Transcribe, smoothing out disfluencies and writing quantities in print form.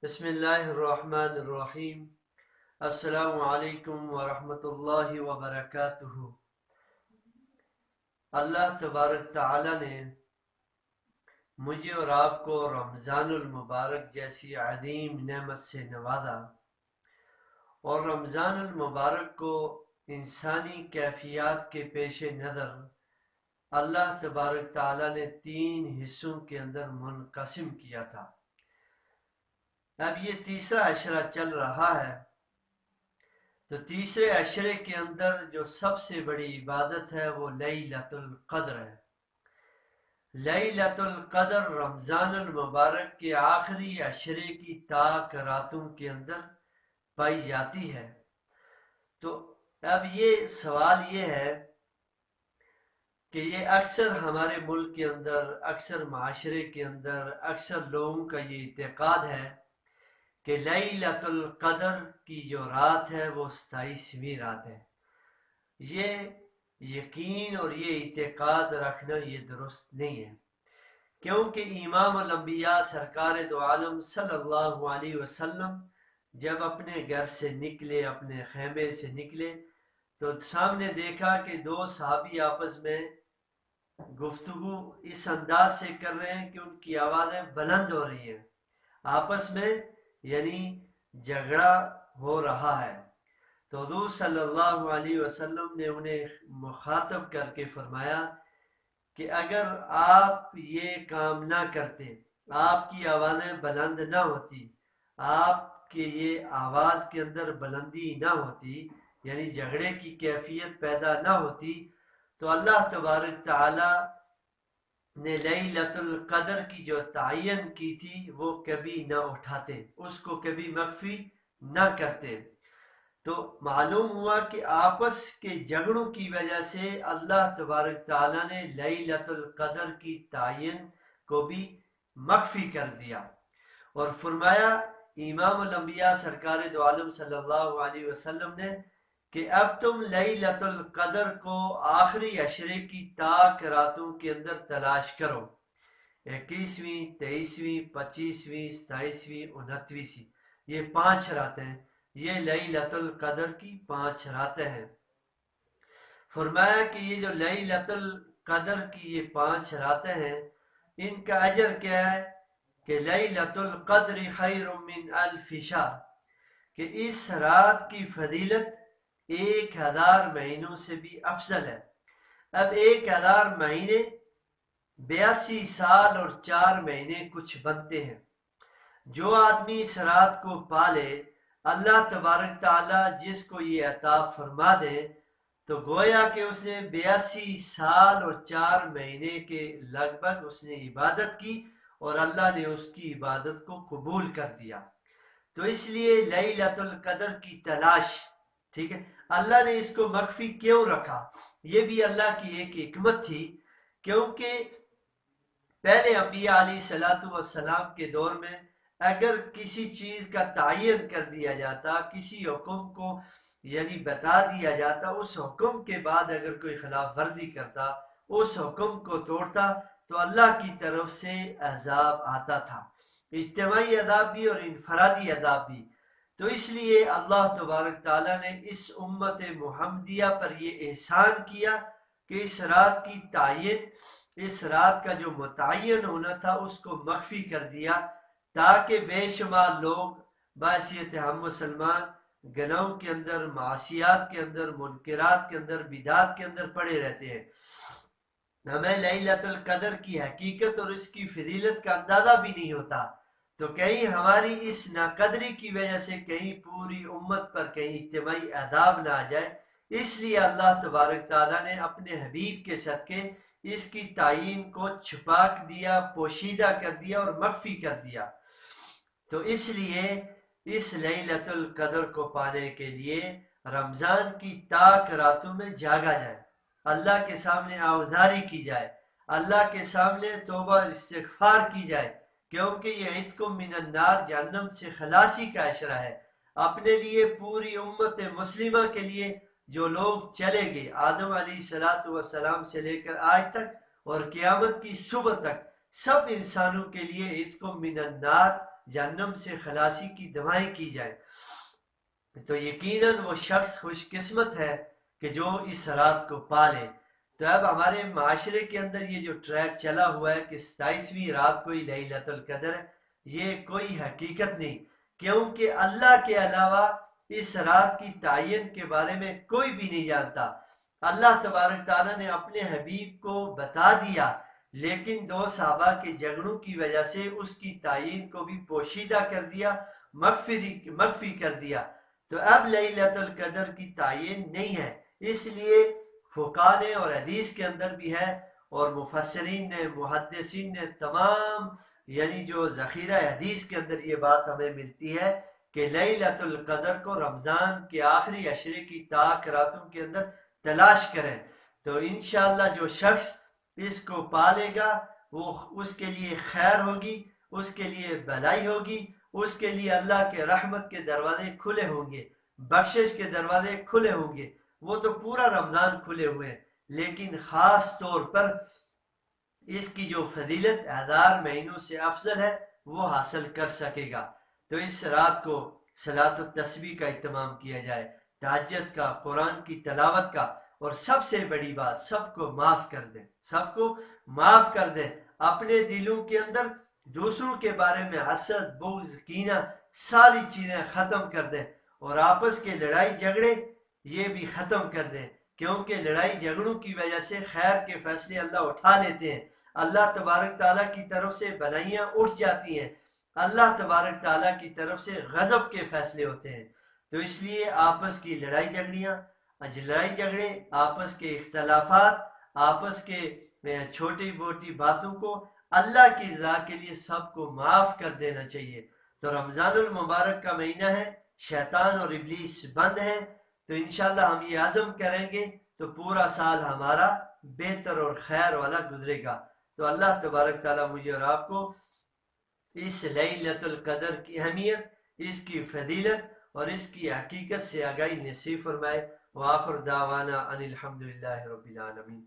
بسم اللہ الرحمن الرحیم۔ السلام علیکم ورحمۃ اللہ وبرکاتہ۔ اللہ تبارک تعالی نے مجھے اور آپ کو رمضان المبارک جیسی عظیم نعمت سے نوازا، اور رمضان المبارک کو انسانی کیفیات کے پیش نظر اللہ تبارک تعالی نے 3 حصوں کے اندر منقسم کیا تھا۔ اب یہ تیسرا عشرہ چل رہا ہے، تو تیسرے عشرے کے اندر جو سب سے بڑی عبادت ہے وہ لیلۃ القدر ہے۔ لیلۃ القدر رمضان المبارک کے آخری عشرے کی تاک راتوں کے اندر پائی جاتی ہے۔ تو اب یہ سوال یہ ہے کہ یہ اکثر ہمارے ملک کے اندر، اکثر معاشرے کے اندر، اکثر لوگوں کا یہ اعتقاد ہے کہ لیلۃ القدر کی جو رات ہے وہ 27ویں رات ہے۔ یہ یقین اور یہ اعتقاد رکھنا یہ درست نہیں ہے، کیونکہ امام الانبیاء سرکار دو عالم صلی اللہ علیہ وسلم جب اپنے گھر سے نکلے، اپنے خیمے سے نکلے، تو سامنے دیکھا کہ 2 صحابی آپس میں گفتگو اس انداز سے کر رہے ہیں کہ ان کی آوازیں بلند ہو رہی ہیں، آپس میں یعنی جھگڑا ہو رہا ہے۔ تو حضور صلی اللہ علیہ وسلم نے انہیں مخاطب کر کے فرمایا کہ اگر آپ یہ کام نہ کرتے، آپ کی آوازیں بلند نہ ہوتی، آپ کے یہ آواز کے اندر بلندی نہ ہوتی، یعنی جھگڑے کی کیفیت پیدا نہ ہوتی، تو اللہ تبارک تعالی نے لیلۃ القدر کی جو تعین کی تھی وہ کبھی نہ اٹھاتے، اس کو کبھی مخفی نہ کرتے۔ تو معلوم ہوا کہ آپس کے جھگڑوں کی وجہ سے اللہ تبارک تعالیٰ نے لیلۃ القدر کی تعین کو بھی مخفی کر دیا، اور فرمایا امام الانبیاء سرکار دو عالم صلی اللہ علیہ وسلم نے کہ اب تم لیلۃ القدر کو آخری عشرے کی تاک راتوں کے اندر تلاش کرو، 21ویں، 23ویں، 25ویں، 27ویں، 29ویں، یہ 5 راتیں، یہ لیلۃ القدر کی 5 راتیں ہیں۔ فرمایا کہ یہ جو لیلۃ القدر کی یہ 5 راتیں ہیں، ان کا اجر کیا ہے کہ لیلۃ القدر خیر من الف شہر، کہ اس رات کی فضیلت 1000 مہینوں سے بھی افضل ہے۔ اب 1000 مہینے 82 سال اور 4 مہینے کچھ بنتے ہیں۔ جو آدمی اس رات کو پالے، اللہ تبارک تعالیٰ جس کو یہ عطا فرما دے، تو گویا کہ اس نے 82 سال اور 4 مہینے کے لگ بھگ اس نے عبادت کی، اور اللہ نے اس کی عبادت کو قبول کر دیا۔ تو اس لیے لیلۃ القدر کی تلاش، ٹھیک ہے، اللہ نے اس کو مخفی کیوں رکھا؟ یہ بھی اللہ کی ایک حکمت تھی، کیونکہ پہلے انبیاء علیہ السلام کے دور میں اگر کسی چیز کا تعین کر دیا جاتا، کسی حکم کو یعنی بتا دیا جاتا، اس حکم کے بعد اگر کوئی خلاف ورزی کرتا، اس حکم کو توڑتا، تو اللہ کی طرف سے عذاب آتا تھا، اجتماعی عذاب بھی اور انفرادی عذاب بھی۔ تو اس لیے اللہ تبارک تعالیٰ نے اس امت محمدیہ پر یہ احسان کیا کہ اس رات کی تعین، اس رات کا جو متعین ہونا تھا اس کو مخفی کر دیا، تاکہ بے شمار لوگ بحیثیت ہم مسلمان گناہوں کے اندر، معاشیات کے اندر، منکرات کے اندر، بدعات کے اندر پڑے رہتے ہیں۔ ہمیں لیلۃ القدر کی حقیقت اور اس کی فضیلت کا اندازہ بھی نہیں ہوتا، تو کہیں ہماری اس ناقدری کی وجہ سے کہیں پوری امت پر کہیں اجتماعی عذاب نہ آ جائے، اس لیے اللہ تبارک تعالیٰ نے اپنے حبیب کے صدقے اس کی تعین کو چھپا دیا، پوشیدہ کر دیا اور مخفی کر دیا۔ تو اس لیے اس لیلۃ القدر کو پانے کے لیے رمضان کی تاک راتوں میں جاگا جائے، اللہ کے سامنے آوازاری کی جائے، اللہ کے سامنے توبہ اور استغفار کی جائے، کیونکہ یہ عتق من النار، جہنم سے خلاصی کا عشرہ ہے۔ اپنے لیے، پوری امت مسلمہ کے لیے، جو لوگ چلے گئے آدم علیہ السلام سے لے کر آج تک اور قیامت کی صبح تک، سب انسانوں کے لیے عتق من النار جہنم سے خلاصی کی دعائیں کی جائیں، تو یقیناً وہ شخص خوش قسمت ہے کہ جو اس رات کو پالے۔ تو اب ہمارے معاشرے کے اندر یہ جو ٹریک چلا ہوا ہے کہ 27ویں رات کو ہی لیلۃ القدر ہے، یہ کوئی حقیقت نہیں، کیونکہ اللہ کے علاوہ اس رات کی تعین کے بارے میں کوئی بھی نہیں جانتا۔ اللہ تبارک تعالیٰ نے اپنے حبیب کو بتا دیا، لیکن دو صحابہ کے جھگڑوں کی وجہ سے اس کی تعین کو بھی پوشیدہ کر دیا، مخفی کر دیا۔ تو اب لیلۃ القدر کی تعین نہیں ہے، اس لیے فقہاء نے اور حدیث کے اندر بھی ہے، اور مفسرین نے، محدثین نے، تمام یعنی جو ذخیرہ حدیث کے اندر یہ بات ہمیں ملتی ہے کہ لیلۃ القدر کو رمضان کے آخری عشرے کی طاق راتوں کے اندر تلاش کریں۔ تو انشاءاللہ جو شخص اس کو پالے گا وہ اس کے لیے خیر ہوگی، اس کے لیے بھلائی ہوگی، اس کے لیے اللہ کے رحمت کے دروازے کھلے ہوں گے، بخشش کے دروازے کھلے ہوں گے۔ وہ تو پورا رمضان کھلے ہوئے ہیں، لیکن خاص طور پر اس کی جو فضیلت 1000 مہینوں سے افضل ہے وہ حاصل کر سکے گا۔ تو اس رات کو صلاۃ التسبیح کا اہتمام کیا جائے، تہجد کا، قرآن کی تلاوت کا، اور سب سے بڑی بات، سب کو معاف کر دیں، سب کو معاف کر دیں۔ اپنے دلوں کے اندر دوسروں کے بارے میں حسد، بغض، کینہ، ساری چیزیں ختم کر دیں، اور آپس کے لڑائی جھگڑے یہ بھی ختم کر دیں، کیونکہ لڑائی جھگڑوں کی وجہ سے خیر کے فیصلے اللہ اٹھا لیتے ہیں، اللہ تبارک تعالیٰ کی طرف سے بھلائیاں اٹھ جاتی ہیں، اللہ تبارک تعالیٰ کی طرف سے غضب کے فیصلے ہوتے ہیں۔ تو اس لیے آپس کی لڑائی جھگڑے، آپس کے اختلافات، آپس کے چھوٹی موٹی باتوں کو اللہ کی رضا کے لیے سب کو معاف کر دینا چاہیے۔ تو رمضان المبارک کا مہینہ ہے، شیطان اور ابلیس بند ہیں، تو انشاءاللہ ہم یہ عزم کریں گے تو پورا سال ہمارا بہتر اور خیر والا گزرے گا۔ تو اللہ تبارک تعالیٰ مجھے اور آپ کو اس لیلۃ القدر کی اہمیت، اس کی فضیلت اور اس کی حقیقت سے آگاہی نصیب فرمائے۔ وآخر دعوانا ان الحمدللہ رب العالمین۔